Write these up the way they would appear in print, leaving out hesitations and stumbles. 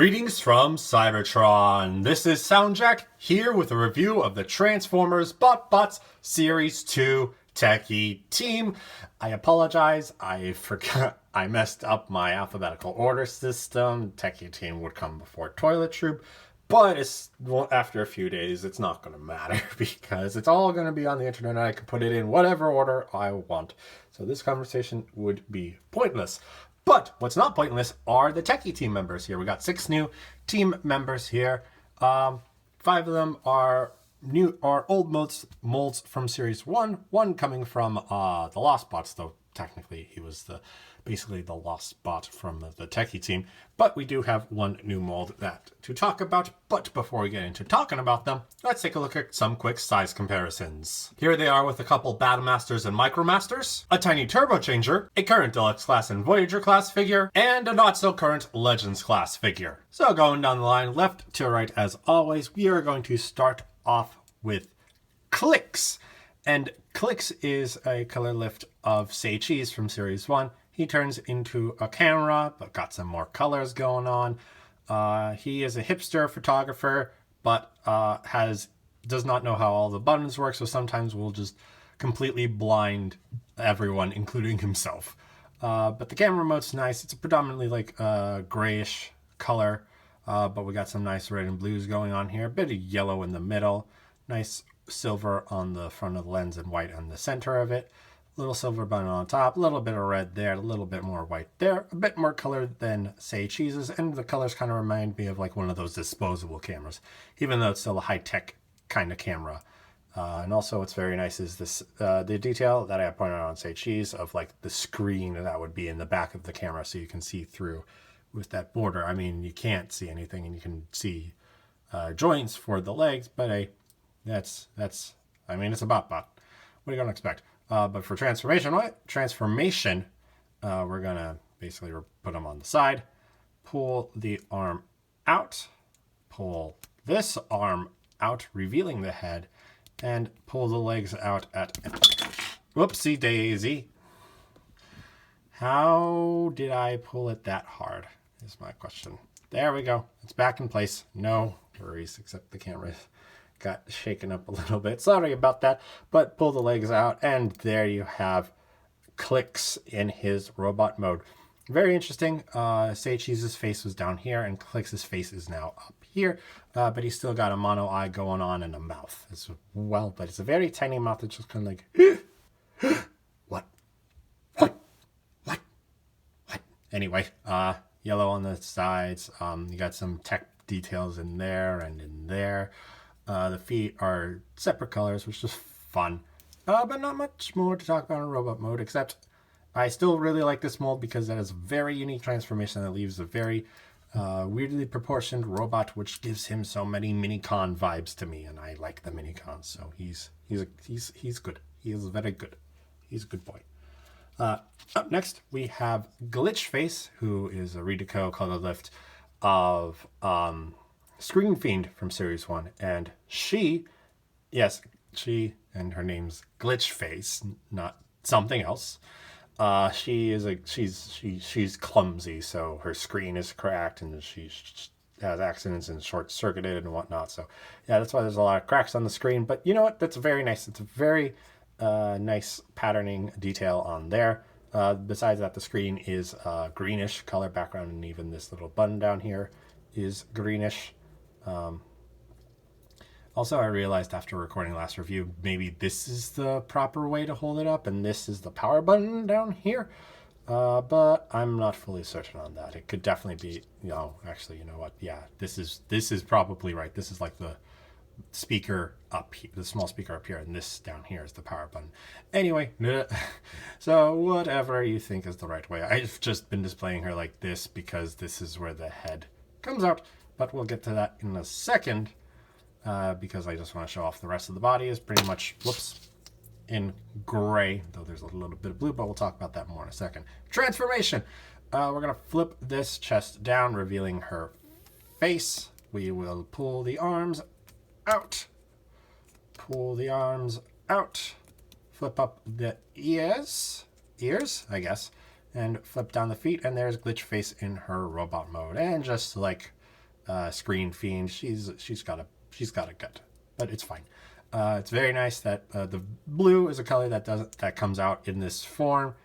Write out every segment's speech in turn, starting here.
Greetings from Cybertron. This is SoundJack here with a review of the Transformers BotBots Series 2 Techie team. I apologize, I forgot I messed up my alphabetical order system. Techie team would come before Toilet Troop, but after a few days it's not going to matter because it's all going to be on the internet and I can put it in whatever order I want. So this conversation would be pointless. But what's not pointless are the Techie team members here. We got 6 new team members here. 5 of them are old molds from Series 1. One coming from the Lost Bots, though technically he was basically the Lost Bot from the Techie team. But we do have one new mold to talk about. But before we get into talking about them, let's take a look at some quick size comparisons. Here they are with a couple Battlemasters and Micromasters, a tiny Turbo Changer, a current Deluxe class and Voyager class figure, and a not so current Legends class figure. So going down the line, left to right as always, we are going to start off with Clicks. And Clicks is a color lift of Techie from Series 1. He turns into a camera, but got some more colors going on. He is a hipster photographer, but does not know how all the buttons work, so sometimes we'll just completely blind everyone, including himself. But the camera remote's nice. It's a predominantly like grayish color, but we got some nice red and blues going on here. A bit of yellow in the middle. Nice silver on the front of the lens and white on the center of it. Little silver button on top, a little bit of red there, a little bit more white there, a bit more color than Techie's, and the colors kind of remind me of like one of those disposable cameras, even though it's still a high-tech kind of camera. And also what's very nice is this the detail that I pointed out on Techie's of like the screen that would be in the back of the camera so you can see through with that border. I mean, you can't see anything and you can see joints for the legs, but hey, it's a BotBot. What are you going to expect? But for transformation, we're going to basically put them on the side, pull the arm out, pull this arm out, revealing the head, and pull the legs out at... Whoopsie daisy. How did I pull it that hard, is my question. There we go. It's back in place. No worries, except the camera got shaken up a little bit. Sorry about that, but pull the legs out, and there you have Clicks in his robot mode. Very interesting. Techie's face was down here, and Clicks' face is now up here, but he's still got a mono eye going on and a mouth as well, but it's a very tiny mouth that's just kind of like, what? Anyway, yellow on the sides. You got some tech details in there and in there. The feet are separate colors, which is fun. But not much more to talk about in robot mode, except I still really like this mold because that is a very unique transformation that leaves a very weirdly proportioned robot, which gives him so many Minicon vibes to me, and I like the Minicons, so he's good. He is very good. He's a good boy. Up next, we have Glitch Face, who is a Redeco color lift of Screen Fiend from Series 1, and she, and her name's Glitch Face, not something else. She's clumsy, so her screen is cracked, and she has accidents and short-circuited and whatnot. So yeah, that's why there's a lot of cracks on the screen. But you know what? That's very nice. It's a very nice patterning detail on there. Besides that, the screen is greenish color background, and even this little button down here is greenish. Also, I realized after recording last review, maybe this is the proper way to hold it up, and this is the power button down here. But I'm not fully certain on that. It could definitely be, actually, you know what? Yeah, this is probably right. This is like the speaker up here, the small speaker up here, and this down here is the power button. Anyway, so whatever you think is the right way. I've just been displaying her like this because this is where the head comes out. But we'll get to that in a second because I just want to show off the rest of the body is pretty much, in gray, though there's a little bit of blue, but we'll talk about that more in a second. Transformation. We're going to flip this chest down, revealing her face. We will pull the arms out. Pull the arms out. Flip up the ears, I guess, and flip down the feet, and there's Glitch Face in her robot mode. And just like Screen Fiend. She's got a gut, but it's fine. It's very nice that the blue is a color that comes out in this form.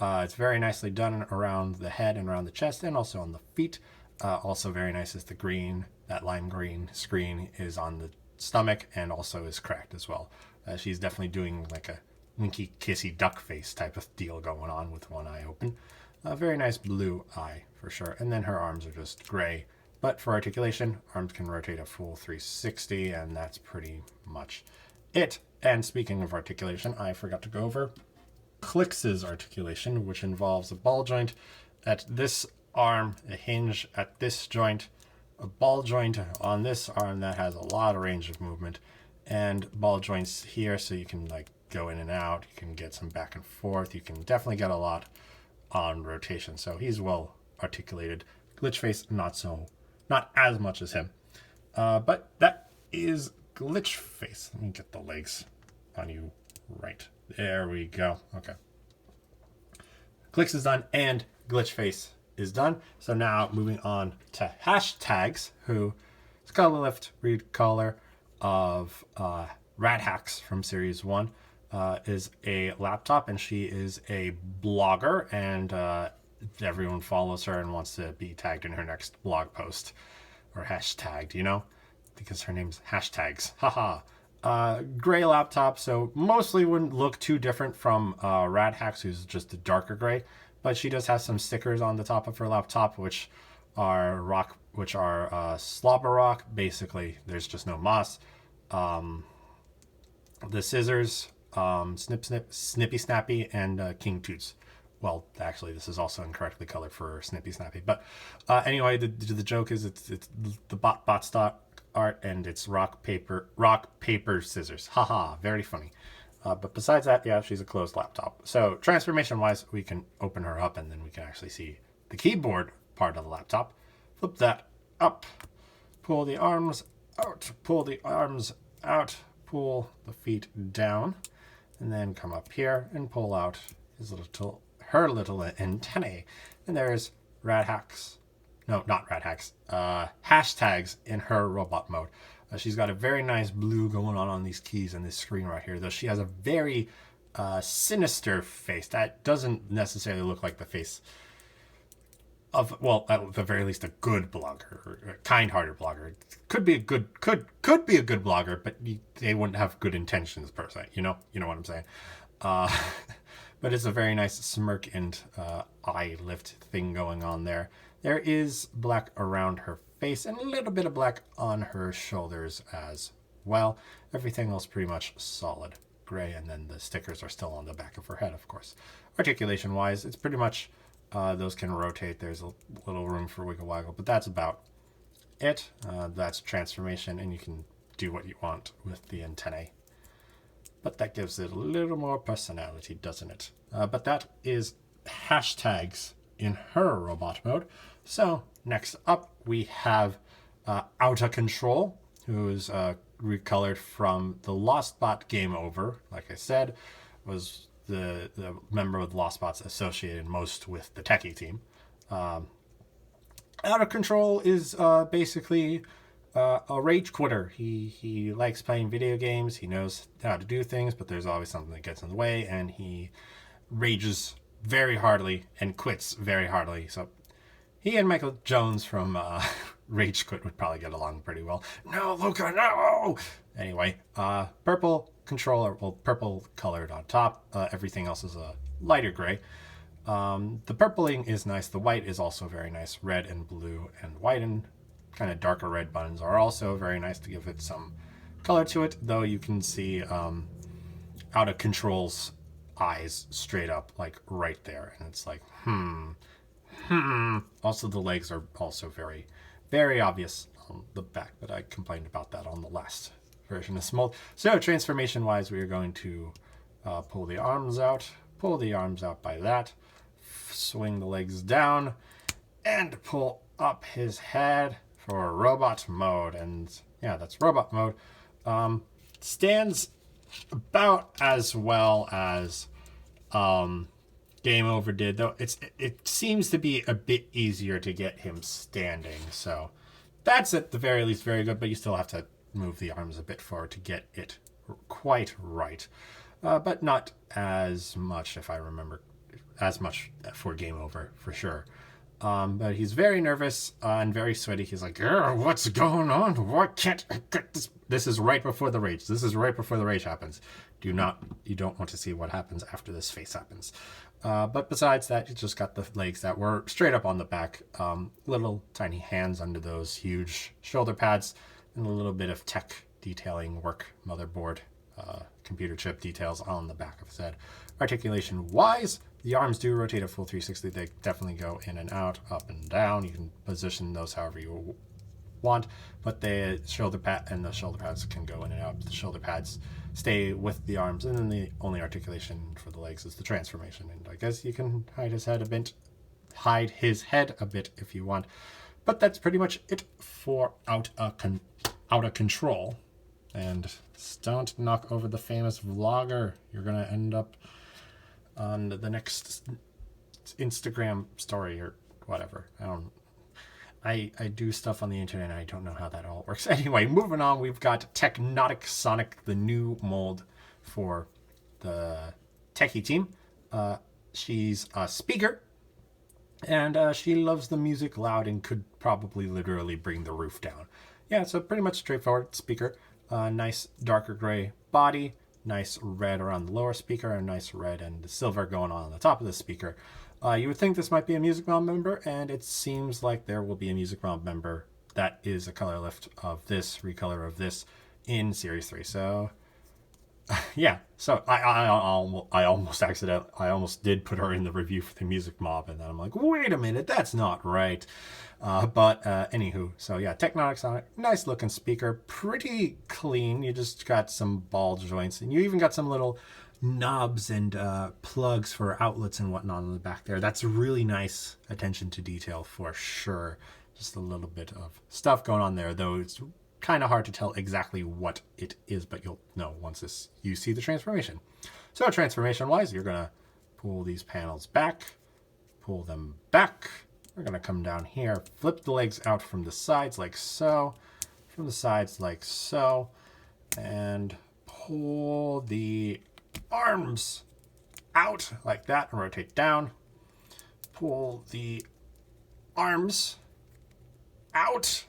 It's very nicely done around the head and around the chest, and also on the feet. Also very nice is the green. That lime green screen is on the stomach and also is cracked as well. She's definitely doing like a winky kissy duck face type of deal going on with one eye open. A very nice blue eye for sure. And then her arms are just gray. But for articulation, arms can rotate a full 360, and that's pretty much it. And speaking of articulation, I forgot to go over Clix's articulation, which involves a ball joint at this arm, a hinge at this joint, a ball joint on this arm that has a lot of range of movement, and ball joints here so you can like go in and out, you can get some back and forth, you can definitely get a lot on rotation. So he's well articulated. Glitchface, not as much as him. But that is Glitchface. Let me get the legs on you right. There we go. Okay. Clicks is done and Glitchface is done. So now moving on to Hashtags, who is color lift recolor of Rat Hacks from Series 1. Is a laptop, and she is a blogger, and everyone follows her and wants to be tagged in her next blog post or hashtagged, you know, because her name's Hashtags. Haha. Gray laptop, so mostly wouldn't look too different from Rat Hacks, who's just a darker gray, but she does have some stickers on the top of her laptop, which are slobber rock. Basically, there's just no moss. The scissors, snip snip, snippy snappy, and king toots. Well, actually, this is also incorrectly colored for snippy snappy. But anyway, the joke is it's the BotBots art, and it's rock paper scissors. Haha, very funny. But besides that, yeah, she's a closed laptop. So transformation wise, we can open her up, and then we can actually see the keyboard part of the laptop. Flip that up, pull the arms out, pull the arms out, pull the feet down, and then come up here and pull out her little antennae. And there's Rat Hacks. No, not Rat Hacks. Hashtags in her robot mode. She's got a very nice blue going on these keys and this screen right here, though she has a very sinister face that doesn't necessarily look like the face of, well, at the very least, a good blogger, or a kind-hearted blogger. Could be a good blogger, but they wouldn't have good intentions per se. You know what I'm saying. But it's a very nice smirk and eye lift thing going on there. There is black around her face and a little bit of black on her shoulders as well. Everything else pretty much solid gray, and then the stickers are still on the back of her head, of course. Articulation wise, it's pretty much those can rotate. There's a little room for wiggle waggle, but that's about it. That's transformation, and you can do what you want with the antennae. But that gives it a little more personality, doesn't it? But that is Hashtags in her robot mode. So next up we have Outa Control, who's recolored from the LostBot Game Over. Like I said, was the member of the LostBots associated most with the Techie team. Outa Control is basically a rage quitter. He likes playing video games. He knows how to do things, but there's always something that gets in the way, and he rages very hardly and quits very hardly. So he and Michael Jones from Rage Quit would probably get along pretty well. No, Luca, no! Anyway, purple controller, well, purple colored on top. Everything else is a lighter gray. The purpling is nice. The white is also very nice. Red and blue and white and kind of darker red buttons are also very nice to give it some color to it, though you can see Outa Control's eyes straight up, like right there, and it's like Also the legs are also very, very obvious on the back, but I complained about that on the last version of Smold. So transformation wise, we are going to pull the arms out by that, swing the legs down, and pull up his head for robot mode. And yeah, that's robot mode. Stands about as well as Game Over did, though it seems to be a bit easier to get him standing. So That's at the very least very good, but you still have to move the arms a bit forward to get it quite right. But not as much, if I remember, as much for game over, for sure. But he's very nervous and very sweaty. He's like, what's going on? What can't I get this? This is right before the rage. This is right before the rage happens. You don't want to see what happens after this face happens. But besides that, he's just got the legs that were straight up on the back. Little tiny hands under those huge shoulder pads, and a little bit of tech detailing work, motherboard, computer chip details on the back of his head. Articulation wise, the arms do rotate a full 360. They definitely go in and out, up and down. You can position those however you want, but the shoulder pad and the shoulder pads can go in and out. The shoulder pads stay with the arms, and then the only articulation for the legs is the transformation. And I guess you can hide his head a bit if you want, but that's pretty much it for out of control. And don't knock over the famous vlogger. You're gonna end up on the next Instagram story or whatever. I do stuff on the internet and I don't know how that all works. Anyway, moving on, we've got Technotic Sonic, the new mold for the Techie team. She's a speaker, and she loves the music loud and could probably literally bring the roof down. Yeah, so pretty much straightforward speaker. Nice darker gray body, nice red around the lower speaker, and nice red and silver going on the top of the speaker. You would think this might be a Music Mob member, and it seems like there will be a Music Mob member that is a color lift of this, recolor of this in Series 3. So, yeah. So I almost did put her in the review for the Music Mob, and then I'm like, wait a minute, that's not right. But anywho, so yeah, Technotic Sonic, nice looking speaker, pretty clean. You just got some ball joints, and you even got some little knobs and plugs for outlets and whatnot on the back there. That's really nice attention to detail for sure. Just a little bit of stuff going on there, though it's kind of hard to tell exactly what it is, but you'll know once you see the transformation. So transformation wise, you're gonna pull these panels back, pull them back. We're gonna come down here, flip the legs out from the sides like so, from the sides like so, and pull the arms out like that and rotate down. Pull the arms out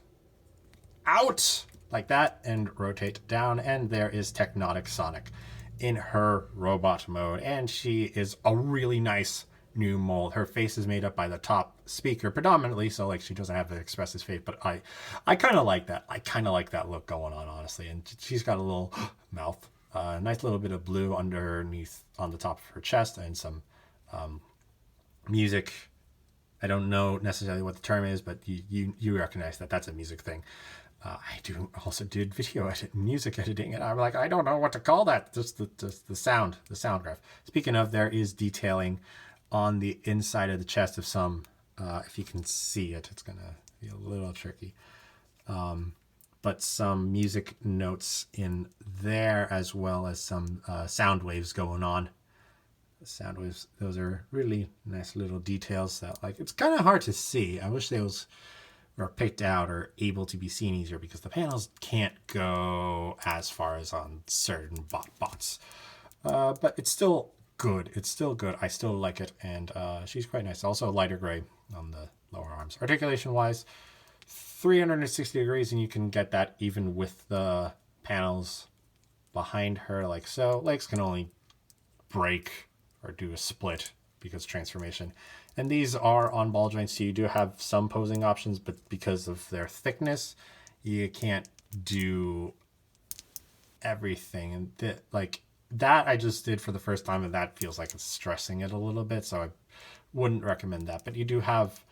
like that and rotate down, and there is Technotic Sonic in her robot mode, and she is a really nice new mold. Her face is made up by the top speaker predominantly, so like she doesn't have to express his face, but I kind of like that. I kind of like that look going on, honestly. And she's got a little mouth, nice little bit of blue underneath on the top of her chest, and some music. I don't know necessarily what the term is, but you recognize that that's a music thing. I also did music editing, and I'm like, I don't know what to call that. Just the sound graph. Speaking of, there is detailing on the inside of the chest of some, if you can see it, it's gonna be a little tricky. But some music notes in there, as well as some sound waves going on. Sound waves, those are really nice little details that, like, it's kind of hard to see. I wish those were picked out or able to be seen easier, because the panels can't go as far as on certain BotBots. But it's still good. It's still good. I still like it, and she's quite nice. Also lighter gray on the lower arms. Articulation wise, 360 degrees, and you can get that even with the panels behind her like so. Legs can only break or do a split because transformation. And these are on ball joints, so you do have some posing options, but because of their thickness, you can't do everything. And like that I just did for the first time, and that feels like it's stressing it a little bit, so I wouldn't recommend that. But you do have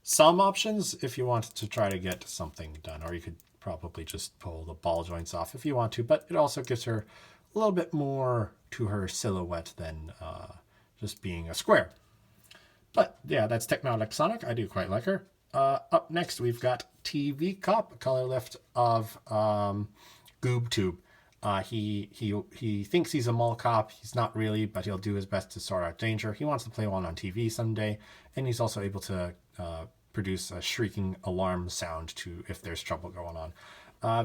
some options if you want to try to get something done, or you could probably just pull the ball joints off if you want to, but it also gives her a little bit more to her silhouette than just being a square. But yeah, that's Technotic Sonic. I do quite like her. Up next, we've got TV Cop, color lift of Goob Tube. He thinks he's a mall cop. He's not really, but he'll do his best to sort out danger. He wants to play one on TV someday, and he's also able to produce a shrieking alarm sound to if there's trouble going on.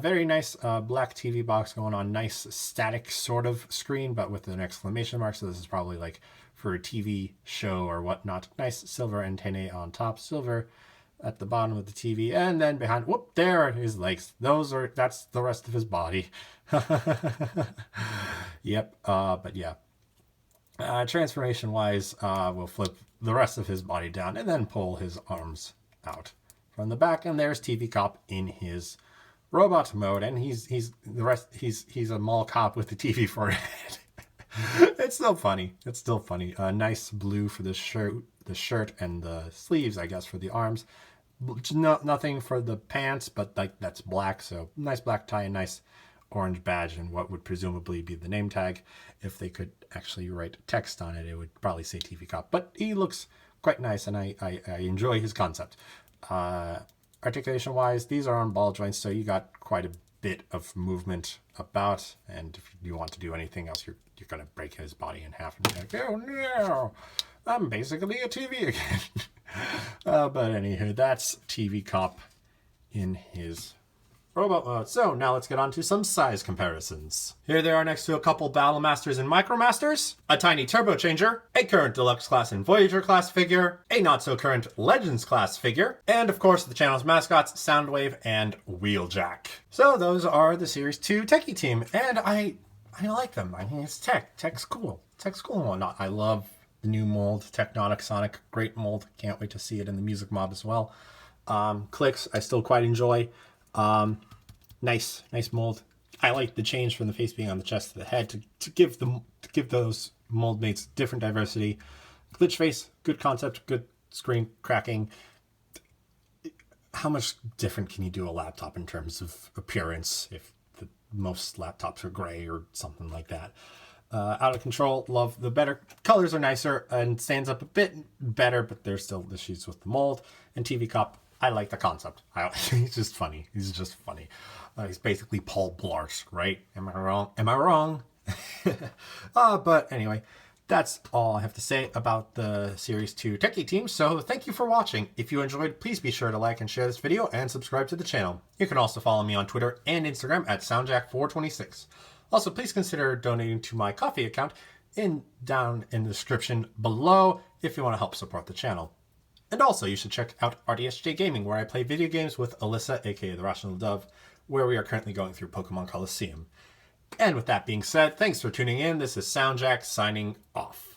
Very nice black TV box going on. Nice static sort of screen, but with an exclamation mark. So this is probably like for a TV show or whatnot. Nice silver antennae on top, silver at the bottom of the TV, and then behind, whoop, there are his legs. That's the rest of his body. Yep, but yeah. Transformation wise, we'll flip the rest of his body down and then pull his arms out from the back, and there's TV Cop in his robot mode, and he's a mall cop with the TV forehead. It's still funny. It's still funny. Nice blue for the shirt and the sleeves, I guess, for the arms. Nothing for the pants, but like that's black. So nice black tie and nice orange badge and what would presumably be the name tag. If they could actually write text on it, it would probably say TV Cop. But he looks quite nice, and I enjoy his concept. Articulation wise, these are on ball joints, so you got quite a bit of movement about, and if you want to do anything else, you're gonna break his body in half and be like, oh no, I'm basically a TV again. But anywho, that's TV Cop in his robot mode. So now let's get on to some size comparisons. Here they are next to a couple Battle Masters and Micro Masters, a tiny Turbo Changer, a current Deluxe class and Voyager class figure, a not so current Legends class figure, and of course the channel's mascots, Soundwave and Wheeljack. So those are the Series 2 Techie team, and I like them. I mean, it's Tech. Tech's cool. Tech's cool and whatnot. I love the new mold, Technotic Sonic. Great mold. Can't wait to see it in the music mod as well. Clicks, I still quite enjoy. Nice mold. I like the change from the face being on the chest to the head to give those mold mates different diversity. Glitch face, good concept, good screen cracking. How much different can you do a laptop in terms of appearance if most laptops are gray or something like that? Out of control, love the better colors are nicer and stands up a bit better, but there's still issues with the mold. And TV Cop, I like the concept. He's just funny. He's just funny. He's basically Paul Blart, right? Am I wrong? But anyway, that's all I have to say about the Series 2 Techie team. So thank you for watching. If you enjoyed, please be sure to like and share this video and subscribe to the channel. You can also follow me on Twitter and Instagram at SoundJack426. Also, please consider donating to my Ko-fi account down in the description below if you want to help support the channel. And also, you should check out RDSJ Gaming, where I play video games with Alyssa, aka the Rational Dove, where we are currently going through Pokemon Coliseum. And with that being said, thanks for tuning in. This is SoundJack signing off.